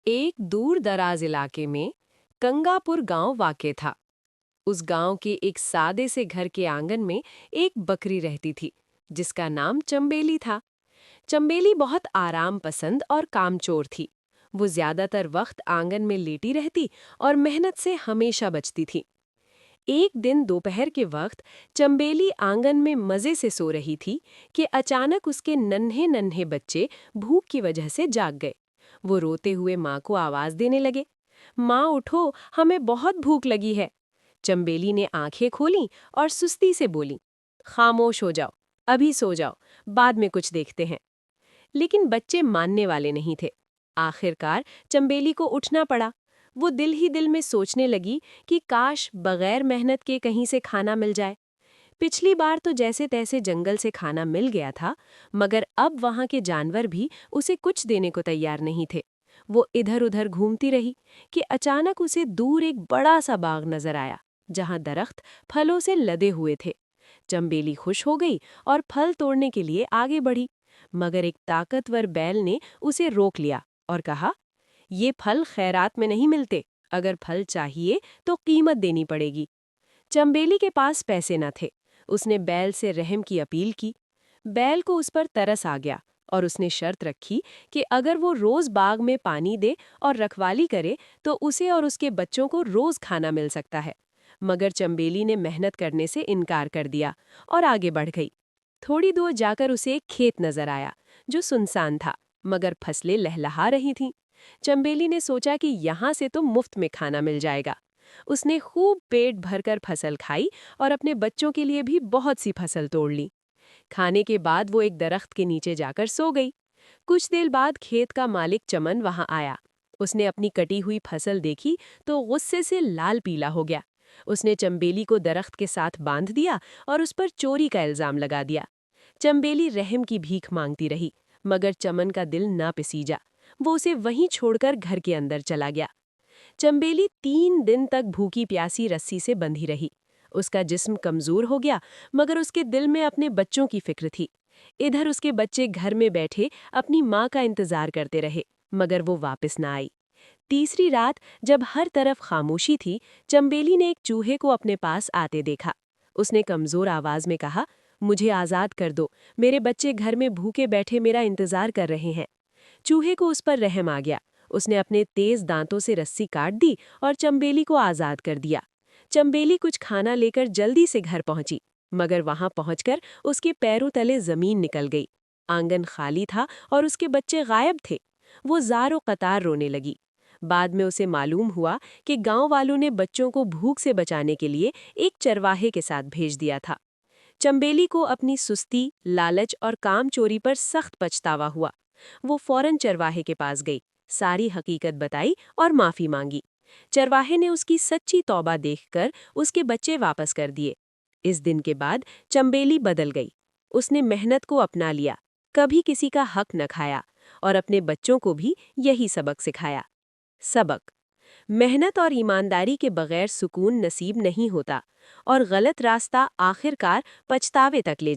एक दूर दराज इलाके में कंगापुर गांव वाक़ था। उस गांव के एक सादे से घर के आंगन में एक बकरी रहती थी, जिसका नाम चंबेली था। चंबेली बहुत आराम पसंद और कामचोर थी। वो ज्यादातर वक्त आंगन में लेटी रहती और मेहनत से हमेशा बचती थी। एक दिन दोपहर के वक्त चंबेली आंगन में मजे से सो रही थी कि अचानक उसके नन्हे नन्हे बच्चे भूख की वजह से जाग गए। वो रोते हुए माँ को आवाज देने लगे, माँ उठो, हमें बहुत भूख लगी है। चंबेली ने आंखें खोलीं और सुस्ती से बोली, खामोश हो जाओ, अभी सो जाओ, बाद में कुछ देखते हैं। लेकिन बच्चे मानने वाले नहीं थे। आखिरकार चंबेली को उठना पड़ा। वो दिल ही दिल में सोचने लगी कि काश बगैर मेहनत के कहीं से खाना मिल जाए। पिछली बार तो जैसे तैसे जंगल से खाना मिल गया था, मगर अब वहां के जानवर भी उसे कुछ देने को तैयार नहीं थे। वो इधर उधर घूमती रही कि अचानक उसे दूर एक बड़ा सा बाग नजर आया, जहां दरख्त फलों से लदे हुए थे। चंबेली खुश हो गई और फल तोड़ने के लिए आगे बढ़ी, मगर एक ताकतवर बैल ने उसे रोक लिया और कहा, ये फल खैरात में नहीं मिलते, अगर फल चाहिए तो कीमत देनी पड़ेगी। चंबेली के पास पैसे न थे। उसने बैल से रहम की अपील की। बैल को उस पर तरस आ गया और उसने शर्त रखी कि अगर वो रोज बाग में पानी दे और रखवाली करे तो उसे और उसके बच्चों को रोज खाना मिल सकता है। मगर चंबेली ने मेहनत करने से इनकार कर दिया और आगे बढ़ गई। थोड़ी दूर जाकर उसे एक खेत नजर आया, जो सुनसान था, मगर फसलें लहलहा रही थीं। चंबेली ने सोचा कि यहाँ से तो मुफ्त में खाना मिल जाएगा। उसने खूब पेट भरकर फसल खाई और अपने बच्चों के लिए भी बहुत सी फसल तोड़ ली। खाने के बाद वो एक दरख्त के नीचे जाकर सो गई। कुछ देर बाद खेत का मालिक चमन वहां आया। उसने अपनी कटी हुई फसल देखी तो गुस्से से लाल पीला हो गया। उसने चंबेली को दरख्त के साथ बांध दिया और उस पर चोरी का इल्जाम लगा दिया। चंबेली रहम की भीख मांगती रही, मगर चमन का दिल ना पिसीजा। वो उसे वहीं छोड़कर घर के अंदर चला गया। चंबेली 3 दिन तक भूखी प्यासी रस्सी से बंधी रही। उसका जिस्म कमजोर हो गया, मगर उसके दिल में अपने बच्चों की फिक्र थी। इधर उसके बच्चे घर में बैठे अपनी माँ का इंतजार करते रहे, मगर वो वापस ना आई। तीसरी रात, जब हर तरफ खामोशी थी, चंबेली ने एक चूहे को अपने पास आते देखा। उसने कमजोर आवाज में कहा, मुझे आजाद कर दो, मेरे बच्चे घर में भूखे बैठे मेरा इंतजार कर रहे हैं। चूहे को उस पर रहम आ गया। उसने अपने तेज दांतों से रस्सी काट दी और चंबेली को आजाद कर दिया। चंबेली कुछ खाना लेकर जल्दी से घर पहुंची, मगर वहां पहुंचकर उसके पैरों तले जमीन निकल गई। आंगन खाली था और उसके बच्चे गायब थे। वो ज़ारो कतार रोने लगी। बाद में उसे मालूम हुआ कि गांव वालों ने बच्चों को भूख से बचाने के लिए एक चरवाहे के साथ भेज दिया था। चंबेली को अपनी सुस्ती, लालच और काम चोरी पर सख्त पछतावा हुआ। वो फौरन चरवाहे के पास गई, सारी हकीकत बताई और माफी मांगी। चरवाहे ने उसकी सच्ची तौबा देखकर उसके बच्चे वापस कर दिए। इस दिन के बाद चंबेली बदल गई। उसने मेहनत को अपना लिया, कभी किसी का हक न खाया और अपने बच्चों को भी यही सबक सिखाया। सबक: मेहनत और ईमानदारी के बगैर सुकून नसीब नहीं होता और गलत रास्ता आखिरकार पछतावे तक ले